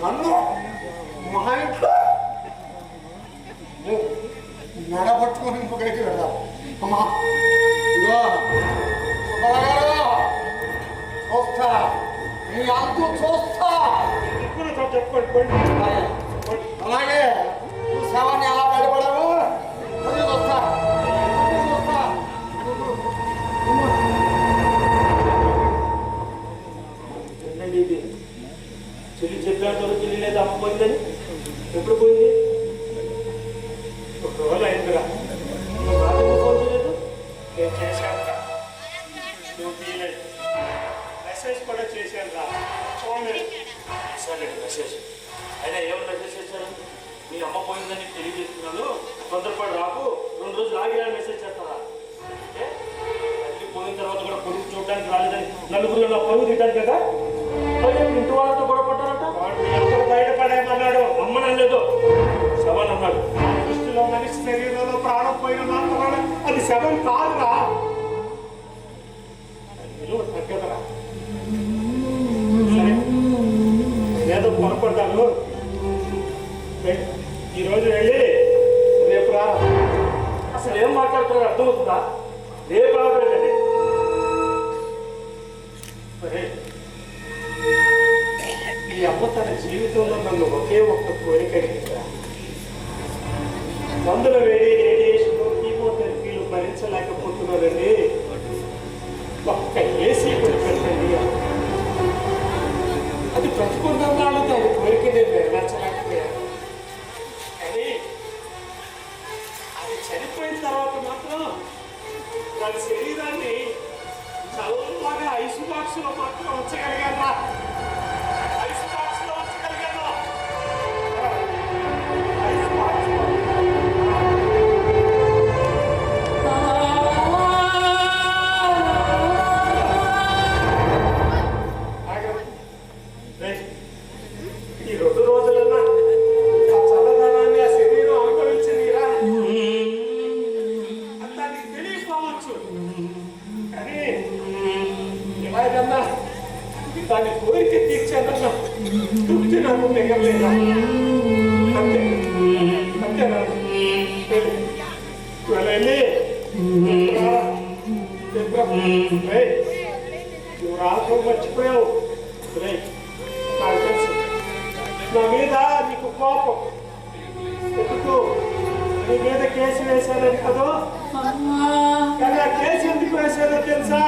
నన్ను మా ఇంట్లో నడబట్టుకొని ఇంకొకరికి వెళ్దాం. అమ్మా ఇగో సుబ్బరావు చూస్తా, నీ అంతు చూస్తా. చెప్పండి. అలాగే నువ్వు శవాన్ని ఎలా బయటపడవు అది చూస్తా. ఏంటండి ఇది? చెల్లి చెప్పినంత చెల్లి లేదా అమ్మ పోయిందని? ఎప్పుడు పోయింది? ఒక రోజు అయిందిరా. ఫోన్ చేయలేదు? నేను చేశాను రా, నువ్వు తీయలేదు. మెసేజ్ కూడా చేశాను రా, చూడలేదు. సరే మెసేజ్ అయినా ఏమో మెసేజ్ చేశాను. మీ అమ్మ పోయిందని తెలియజేస్తున్నాను, తొందరపడి రాకు, 2 రోజులు ఆగి మెసేజ్ చేస్తారా? అంటే తల్లి పోయిన తర్వాత కూడా కొడుకు చూడడానికి రాలేదని నలుగురు నా పరువు తింటాను కదా. ఇంటి వాళ్ళతో కూడా పడ్డారట. వాడు ఎక్కడ బయటపడేమన్నాడు? అమ్మనలేదు, శవన్ అన్నాడు. దృష్టిలో మనిషి శరీరంలో ప్రాణం పోయిన మాత్రమే అది శవం కాదురా. విలువ తగ్గదరా. ఏదో పొరపడ్డాను. ఈరోజు వెళ్ళి రేపు రా. అసలు ఏం మాట్లాడుతున్నారు అర్థమవుతుందా? రేపు రావట్లేదండి. ఈ అమ్మ తన జీవితంలో నన్ను ఒకే ఒక్క కోరిక అడిగిందా. మందుల వేడి, రేడియేషన్, కీమోథెరపీలు భరించలేకపోతున్నారండి. ఒక్క ఏసీ పెట్టండి. అది బ్రతుకున్నాళ్ళు దాని కోరిక నేను నెరవేర్చలేకపోయాను. కానీ అది చనిపోయిన తర్వాత మాత్రం దాని శరీరాన్ని చల్లగా ఐస్ బాక్స్లో మాత్రం ఉంచగలిగాను. ఐస్ బాక్స్లో ఉంచగలిగాను. ఐస్ బాక్స్ ఈ 2 రోజులన్నా ఆ చల్లదనాన్ని ఆ శరీరం అనుభవించిందిరా. దానికి తెలియకపోవచ్చు, కానీ ఎలాగన్నా దాని కోరిక తీర్చానన్నా తృప్తి నాకు మిగలేదా? అంతే అంతేనా? వెళ్ళి నువ్వు రాత్రి మర్చిపోయావు. నాకు తెలుసు నా మీద నీకు కోపం. ఎందుకు నీ మీద కేసు వేశారని కదా. కానీ ఆ కేసు ఎందుకు వేశారో తెలుసా?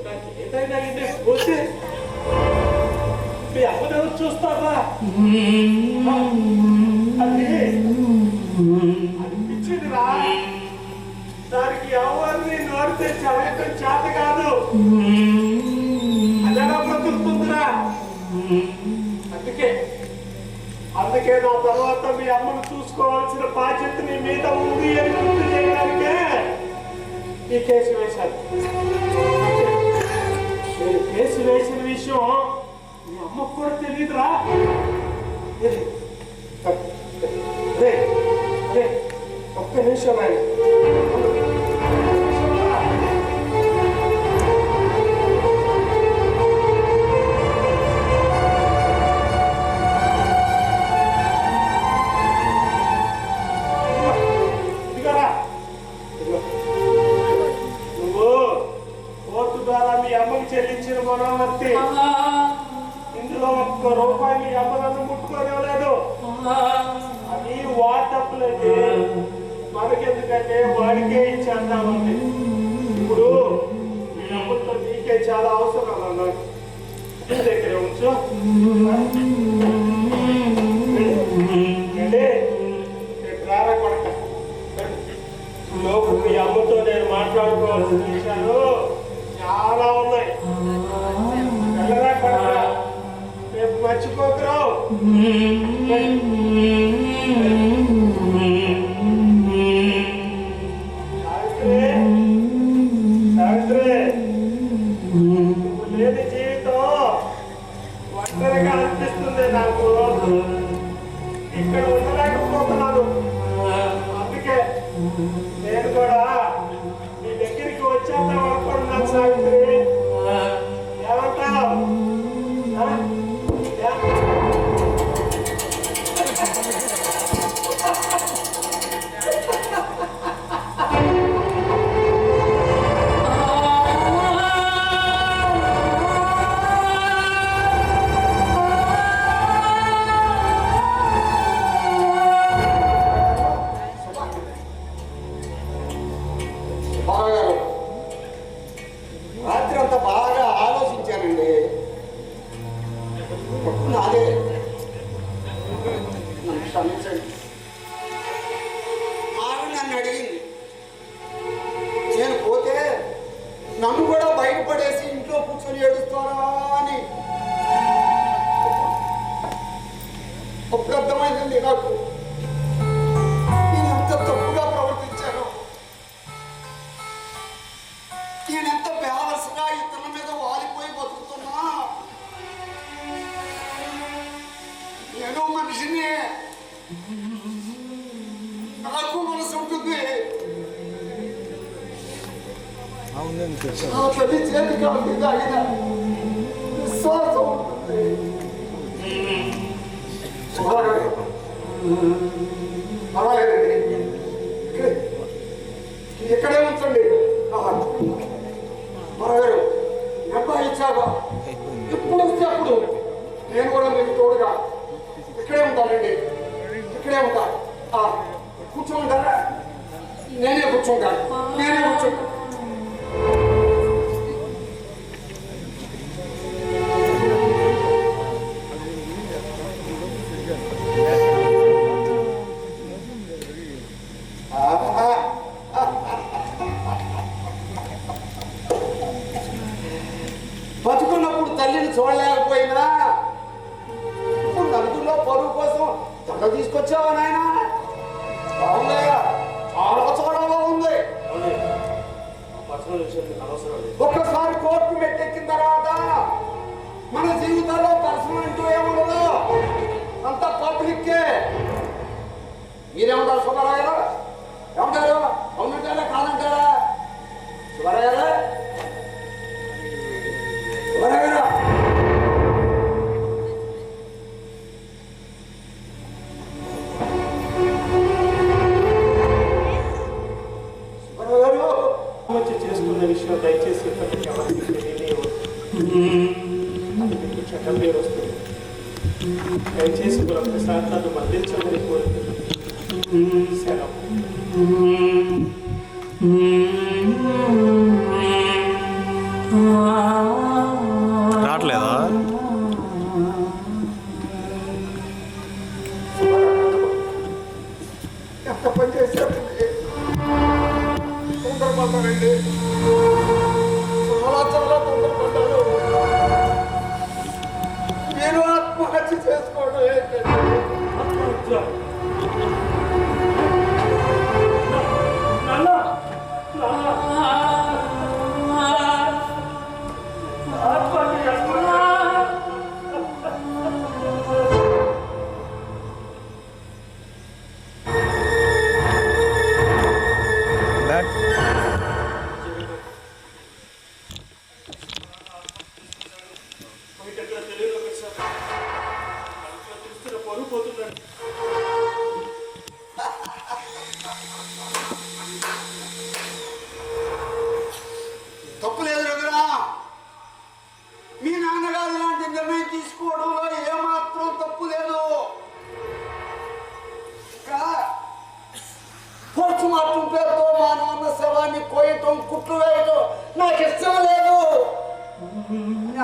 నాకు ఏదైనా ఇది పోతే మీ అమ్మనెవరు చూస్తారా? అది అనిపించిందిరా. దానికి ఎవరిని నోరు తెచ్చి అడగటం చేత కాదు. అదెలా బ్రతుకుతుందిరా. అందుకే నా తర్వాత మీ అమ్మను చూసుకోవాల్సిన బాధ్యత నీ మీద ఉంది అని గుర్తు చేయడానికే ఈ కేసు వేశాను. నేను కేసు వేసిన విషయం మీ అమ్మకు కూడా తెలియదురా. ఒక్క నిమిషం ఆయన చెల్లించిన మనోవర్తి. ఇందులో ఒక్క రూపాయి మీ అమ్మ నన్ను ముట్టుకోలేదు. అది వాటప్లేదు. మనకెందుకంటే వాడికే ఇచ్చేద్దామండి. ఇప్పుడు మీ అమ్మతో నీకే చాలా అవసరం అన్నాడు. నీ దగ్గర ఉంచు. రారా కొడక. లోపు మీ అమ్మతో నేను మాట్లాడుకోవాల్సిన విషయాలు చాలా ఉన్నాయి. వెళ్ళరా కొడక, రేపు మర్చిపోకురావు. సావిత్రి, నువ్వు లేని జీవితం ఒంటరిగా అనిపిస్తుంది నాకు. ఇక్కడ ఉండలేకపోతున్నాను. అందుకే నేను కూడా నీ దగ్గరికి వచ్చేద్దాం అనుకుంటున్నాను. సావిత్రి, ఏమంటావు? అప్పుడు అర్థమైందండి నాకు నేను ఎంత తప్పుగా ప్రవర్తించాను. నేనెంత బేవరసగా ఇతరుల మీద వాలిపోయి బతుకుతున్నా. నేను మనిషిని, నాకు మనసు ఉంటుంది. ఆ తల్లి చేతి కాదు తాగిన విశ్వాసం ఉంటుంది. పర్వాలేదండి, ఇక్కడే ఉంచండి. మరగారు అబ్బాయి ఇచ్చాగా ఇప్పుడు వస్తే అప్పుడు నేను కూడా మీకు తోడుగా ఇక్కడే ఉంటానండి. ఇక్కడే ఉంటా. కూర్చోంటారా? నేనే కూర్చుంటాను. బతుకున్నప్పుడు తల్లిని చూడలేకపోయినా ఇప్పుడు నలుగురిలో పరువు కోసం దండ తీసుకొచ్చావా నాయన? బాగుందయ్యా, చాలా చాలా బాగుంది. ఒక్కసారి కోర్టు పెట్టెక్కిన తర్వాత మన జీవితాల్లో పర్సనల్ అంటూ ఏముండదు, అంతా పబ్లిక్కే. మీరేమంటారు సుబ్బారావు గారు? ఏమంటారు? అవునంటారా కాదంటారా? సుబ్బారావు గారు, సుబ్బారావు గారు, వచ్చి చేసుకున్న విషయం దయచేసి చట్టం పేరు వస్తుంది. దయచేసి ఒక్కసారి నన్ను మళ్లించమని కోరుతున్నాను. సెలవు. రావట్లేదా? ఎంత పని చేశారండి, తొందరపడ్డారండి, చాలా చాలా తొందరపడ్డారు. మీరు ఆత్మహత్య చేసుకోవడం ఏంటండి? ఆత్మహత్య తప్పు లేదు రఘురా. మీ నాన్నగారు ఇలాంటి నిర్ణయం తీసుకోవడంలో ఏమాత్రం తప్పు లేదు. పోస్ట్ మార్టం పేరుతో మా నాన్న శవాన్ని కోయటం, కుట్లు వేయటం నాకు ఇష్టం లేదు.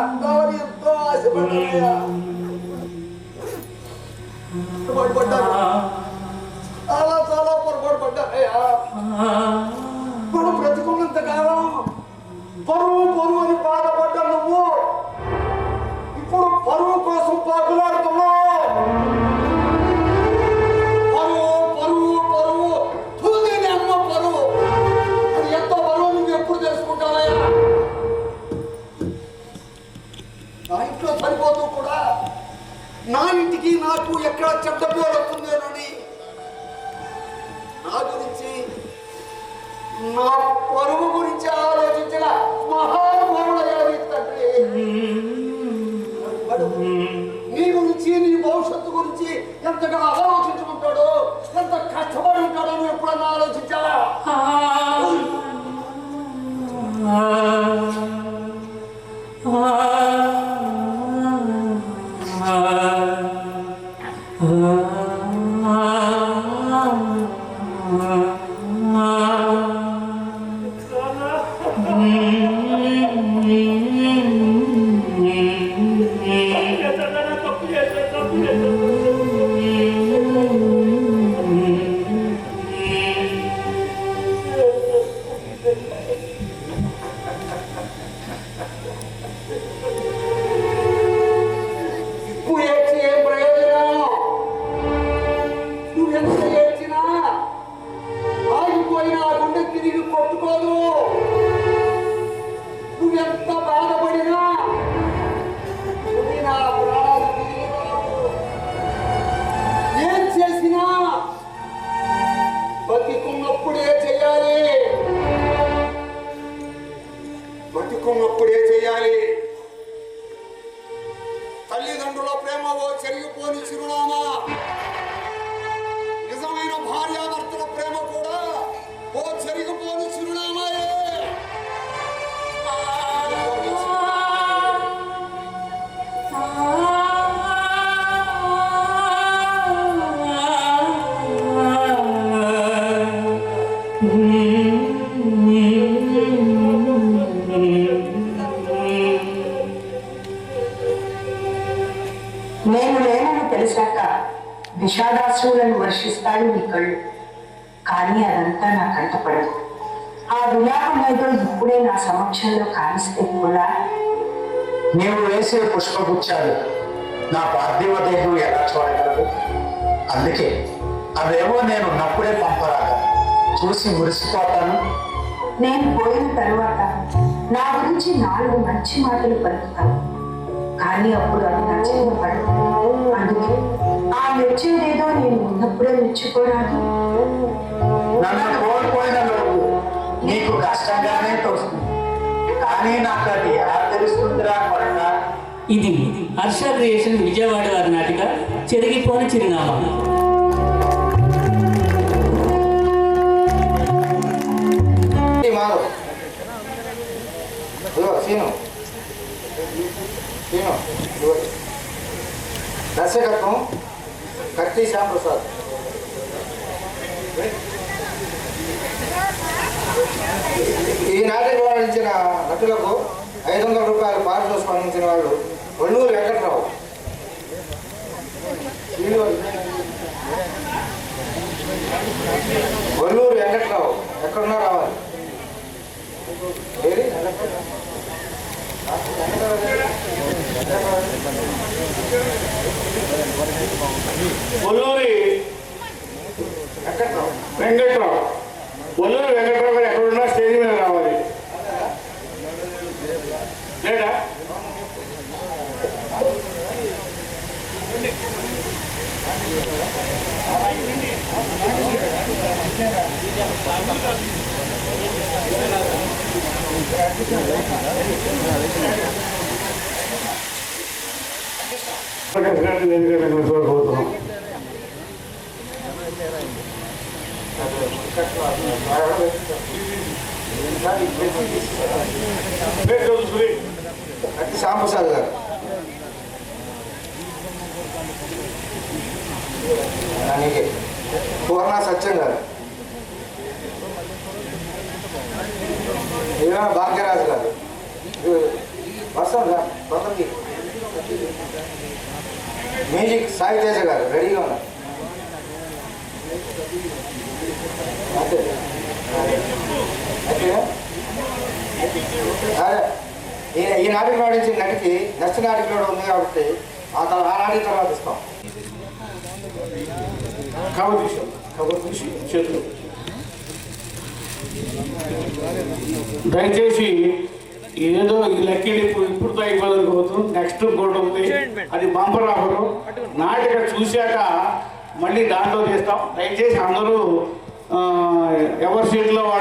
అబ్బాయి ఎంతో ఆశపడ్డాయ్యా, పడ్డారు, చాలా చాలా పొరపాటు పడ్డారయ్యా. మనం బ్రతుకున్నంత కాలం పరువు పరువు అని బాధపడ్డా నువ్వు ఇప్పుడు పరువు కోసం పాకులాడుతున్నావు. పరువు పరువు పరువు తూదేని అమ్మ పరువు, అది ఎంత పరువు నువ్వు ఎప్పుడు తెలుసుకుంటావయ్యా? నా ఇంట్లో సరిపోతూ కూడా నా ఇంటికి నాకు ఎక్కడ చెడ్డ పేరు వస్తుందేనని నా గురించి, నా పరువు గురించి ఆలోచించిన మహానుభావుడయ్యాడు తండ్రి. నీ గురించి, నీ భవిష్యత్తు గురించి ఎంతగా ఆలోచించుకుంటాడో, ఎంత కష్టపడి ఉంటాడో నువ్వు ఎప్పుడన్నా ఆలోచించావా? తల్లిదండ్రుల ప్రేమ ఓ చెరిగిపోని చిరునామా. నిజమైన భార్యాభర్తల ప్రేమ కూడా ఓ చెరిగిపోని చిరునామాయే. నేను లేనని తెలిసాక విషాదాశ్రువులను వర్షిస్తాడు నీ కళ్ళు. కానీ అదంతా నా కంటపడదు. ఆ విలాపం ఏదో ఇప్పుడే నా సమక్షంలో కానిస్తే కూడా నీవు వేసే పుష్పగుచ్చాలు నా పార్థివ దేహం ఎలా చూడగలదు? అందుకే అవేవో నేను ఉన్నప్పుడే పంపరాగా చూసి మురిసిపోతాను. నేను పోయిన తరువాత నా గురించి 4 మంచి మాటలు పలుకుతాను. కానీ అప్పుడు అది నా చెవిన పడదు. అందుకే ఆ మెచ్చేదేదో నేను ఉన్నప్పుడే మెచ్చుకోరాదు. నన్ను కోల్పోయిన లోపు నీకు కష్టంగానే తోస్తుంది. కానీ నాకు అది ఎలా తెలుస్తుందిరా కొరక? ఇది హర్ష క్రియేషన్ విజయవాడ వారి నాటిక చెరిగిపోని చిరునామా. దర్శకత్వం కత్తి శ్యాంప్రసాద్. ఈ నాటికి వాడించిన నటులకు 500 రూపాయలు పారితోషికం అందించిన వాళ్ళు వల్లూరు వెంకట్రావు. వల్లూరు వెంకట్రావు ఎక్కడున్నా రావాలి. వల్లూరి వెంకట్రావు వల్లూరి వెంకట్రావు గారు ఎక్కడున్నా స్టేజ్ మీద రావాలి. లేదా కోరుతున్నాం. కత్తి శ్యాంప్రసాద్ గారు. పూర్ణ సత్యం గారు. భాగ్యరాజు గారు. వస్తాం సార్ కొంతకి. మ్యూజిక్ సాయి తేజ గారు రెడీగా ఉన్నారు. ఈ నాటికి పాడించిన నటికి నెక్స్ట్ నాటికి కూడా ఉంది కాబట్టి ఆ నాటికి తర్వాత ఇస్తాం. కబర్ తీసి చేతులు దయచేసి ఏదో ఈ లక్కీని ఇప్పుడుతో అయిపోదనుకోవద్దు. నెక్స్ట్ ఇంకోటి ఉంది, అది బంపర్ ఆఫరు. నాటిక చూశాక మళ్ళీ దాంట్లో తీస్తాం. దయచేసి అందరూ ఎవరి సీట్లో వాళ్ళు